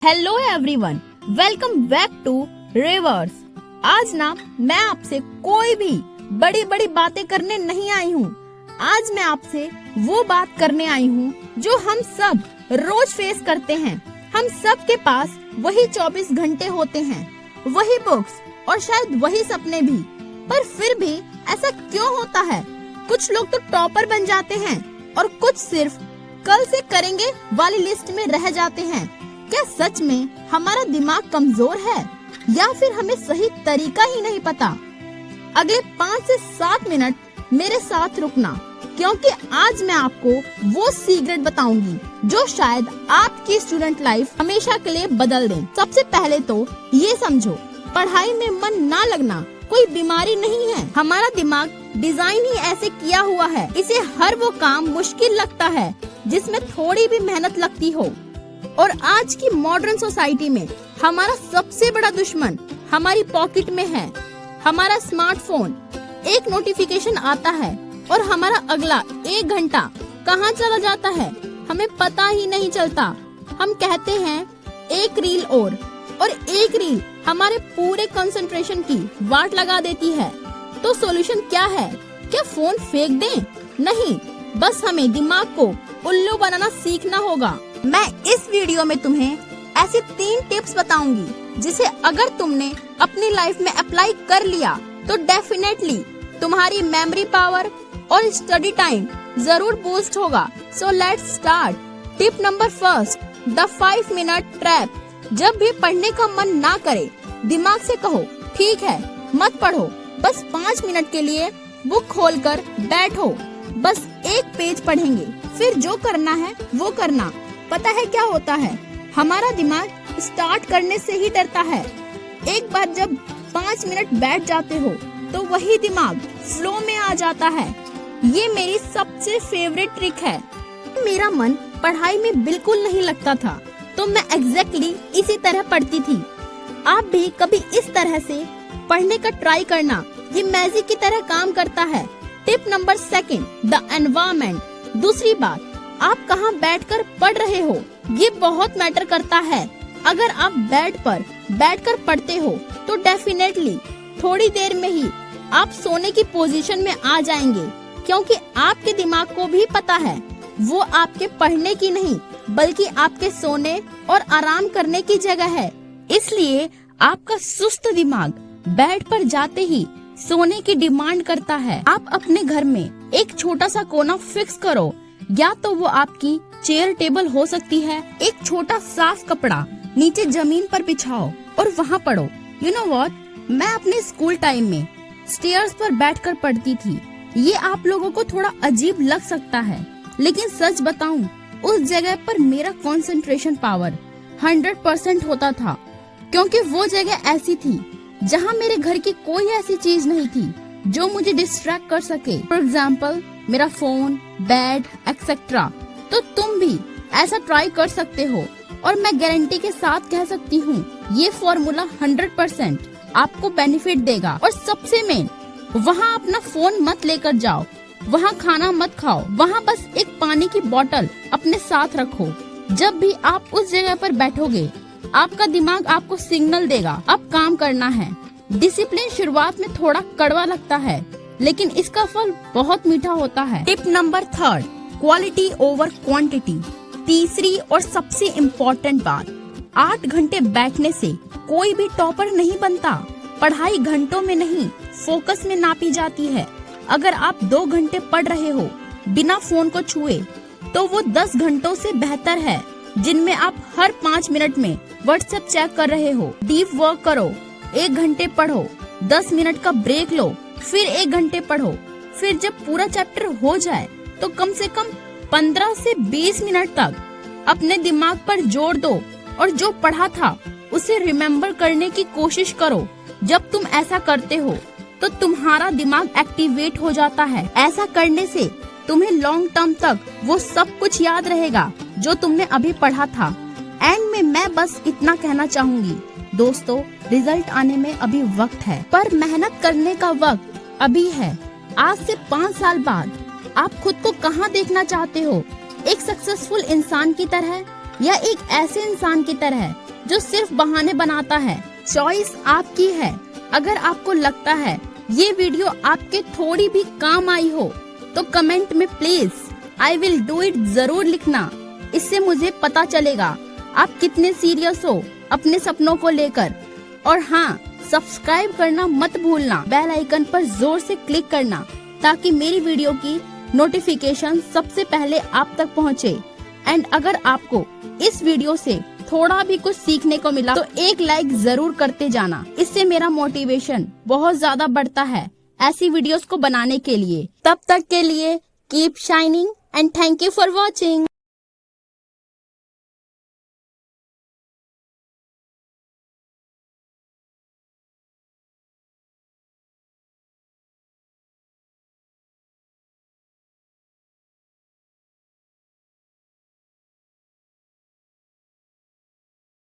Hello everyone, welcome back to Rivers. आज ना मैं आपसे कोई भी बड़ी बड़ी बातें करने नहीं आई हूँ। आज मैं आपसे वो बात करने आई हूँ जो हम सब रोज फेस करते हैं। हम सब के पास वही 24 घंटे होते हैं, वही बुक्स और शायद वही सपने भी, पर फिर भी ऐसा क्यों होता है? कुछ लोग तो टॉपर बन जाते हैं और कुछ सिर्फ कल से करेंगे वाली लिस्ट में रह जाते हैं। क्या सच में हमारा दिमाग कमजोर है या फिर हमें सही तरीका ही नहीं पता? अगले 5 से 7 मिनट मेरे साथ रुकना, क्योंकि आज मैं आपको वो सीक्रेट बताऊंगी जो शायद आपकी स्टूडेंट लाइफ हमेशा के लिए बदल दे। सबसे पहले तो ये समझो, पढ़ाई में मन ना लगना कोई बीमारी नहीं है। हमारा दिमाग डिजाइन ही ऐसे किया हुआ है, इसे हर वो काम मुश्किल लगता है जिसमें थोड़ी भी मेहनत लगती हो। और आज की मॉडर्न सोसाइटी में हमारा सबसे बड़ा दुश्मन हमारी पॉकेट में है, हमारा स्मार्टफोन। एक नोटिफिकेशन आता है और हमारा अगला 1 घंटा कहाँ चला जाता है हमें पता ही नहीं चलता। हम कहते हैं एक रील और एक रील हमारे पूरे कंसंट्रेशन की वाट लगा देती है। तो सॉल्यूशन क्या है? क्या फोन फेंक दें? नहीं, बस हमें दिमाग को उल्लू बनाना सीखना होगा। मैं इस वीडियो में तुम्हें ऐसे 3 टिप्स बताऊंगी जिसे अगर तुमने अपनी लाइफ में अप्लाई कर लिया तो डेफिनेटली तुम्हारी मेमोरी पावर और स्टडी टाइम जरूर बूस्ट होगा। So let's start. Tip number 1, the 5 minute trap. जब भी पढ़ने का मन ना करे, दिमाग से कहो ठीक है मत पढ़ो, बस 5 मिनट के लिए बुक खोलकर बैठो, बस एक पेज पढ़ेंगे, फिर जो करना है वो करना। पता है क्या होता है? हमारा दिमाग स्टार्ट करने से ही डरता है। एक बार जब 5 मिनट बैठ जाते हो तो वही दिमाग फ्लो में आ जाता है। ये मेरी सबसे फेवरेट ट्रिक है। मेरा मन पढ़ाई में बिल्कुल नहीं लगता था तो मैं एग्जैक्टली इसी तरह पढ़ती थी। आप भी कभी इस तरह से पढ़ने का ट्राई करना, ये मैजिक की तरह काम करता है। Tip number 2, the environment. दूसरी बात, आप कहाँ बैठकर पढ़ रहे हो ये बहुत मैटर करता है। अगर आप बेड पर बैठकर पढ़ते हो तो डेफिनेटली थोड़ी देर में ही आप सोने की पोजीशन में आ जाएंगे, क्योंकि आपके दिमाग को भी पता है वो आपके पढ़ने की नहीं बल्कि आपके सोने और आराम करने की जगह है। इसलिए आपका सुस्त दिमाग बेड पर जाते ही सोने की डिमांड करता है। आप अपने घर में एक छोटा सा कोना फिक्स करो, या तो वो आपकी चेयर टेबल हो सकती है। एक छोटा साफ कपड़ा नीचे जमीन पर बिछाओ और वहाँ पढ़ो। यू नो व्हाट, मैं अपने स्कूल टाइम में स्टेयर्स पर बैठकर पढ़ती थी। ये आप लोगों को थोड़ा अजीब लग सकता है, लेकिन सच बताऊं उस जगह पर मेरा कंसंट्रेशन पावर 100% होता था, क्योंकि वो जगह ऐसी थी जहाँ मेरे घर की कोई ऐसी चीज नहीं थी जो मुझे डिस्ट्रैक्ट कर सके। फॉर एग्जाम्पल मेरा फोन, बेड एक्सेट्रा। तो तुम भी ऐसा ट्राई कर सकते हो और मैं गारंटी के साथ कह सकती हूँ ये फॉर्मूला 100% आपको बेनिफिट देगा। और सबसे मेन, वहाँ अपना फोन मत लेकर जाओ, वहाँ खाना मत खाओ, वहाँ बस एक पानी की बोतल अपने साथ रखो। जब भी आप उस जगह पर बैठोगे आपका दिमाग आपको सिग्नल देगा अब काम करना है। डिसिप्लिन शुरुआत में थोड़ा कड़वा लगता है, लेकिन इसका फल बहुत मीठा होता है। Tip number 3, quality over quantity. तीसरी और सबसे इम्पोर्टेंट बात, 8 घंटे बैठने से कोई भी टॉपर नहीं बनता। पढ़ाई घंटों में नहीं, फोकस में नापी जाती है। अगर आप 2 घंटे पढ़ रहे हो बिना फोन को छुए तो वो 10 घंटों से बेहतर है जिनमें आप हर 5 मिनट में व्हाट्सएप चेक कर रहे हो। डीप वर्क करो, 1 घंटे पढ़ो, 10 मिनट का ब्रेक लो, फिर 1 घंटे पढ़ो। फिर जब पूरा चैप्टर हो जाए तो कम से कम 15 से 20 मिनट तक अपने दिमाग पर जोर दो और जो पढ़ा था उसे रिमेम्बर करने की कोशिश करो। जब तुम ऐसा करते हो तो तुम्हारा दिमाग एक्टिवेट हो जाता है। ऐसा करने से तुम्हें लॉन्ग टर्म तक वो सब कुछ याद रहेगा जो तुमने अभी पढ़ा था। एंड में मैं बस इतना कहना चाहूंगी, दोस्तों रिजल्ट आने में अभी वक्त है, पर मेहनत करने का वक्त अभी है। आज से 5 साल बाद आप खुद को कहाँ देखना चाहते हो? एक सक्सेसफुल इंसान की तरह या एक ऐसे इंसान की तरह जो सिर्फ बहाने बनाता है। चॉइस आपकी है। अगर आपको लगता है ये वीडियो आपके थोड़ी भी काम आई हो तो कमेंट में please I will do it जरूर लिखना। इससे मुझे पता चलेगा आप कितने सीरियस हो अपने सपनों को लेकर। और हाँ, सब्सक्राइब करना मत भूलना, बेल आइकन पर जोर से क्लिक करना ताकि मेरी वीडियो की नोटिफिकेशन सबसे पहले आप तक पहुँचे। एंड अगर आपको इस वीडियो से थोड़ा भी कुछ सीखने को मिला तो एक लाइक जरूर करते जाना। इससे मेरा मोटिवेशन बहुत ज्यादा बढ़ता है ऐसी वीडियोस को बनाने के लिए। तब तक के लिए keep shining and thank you for watching.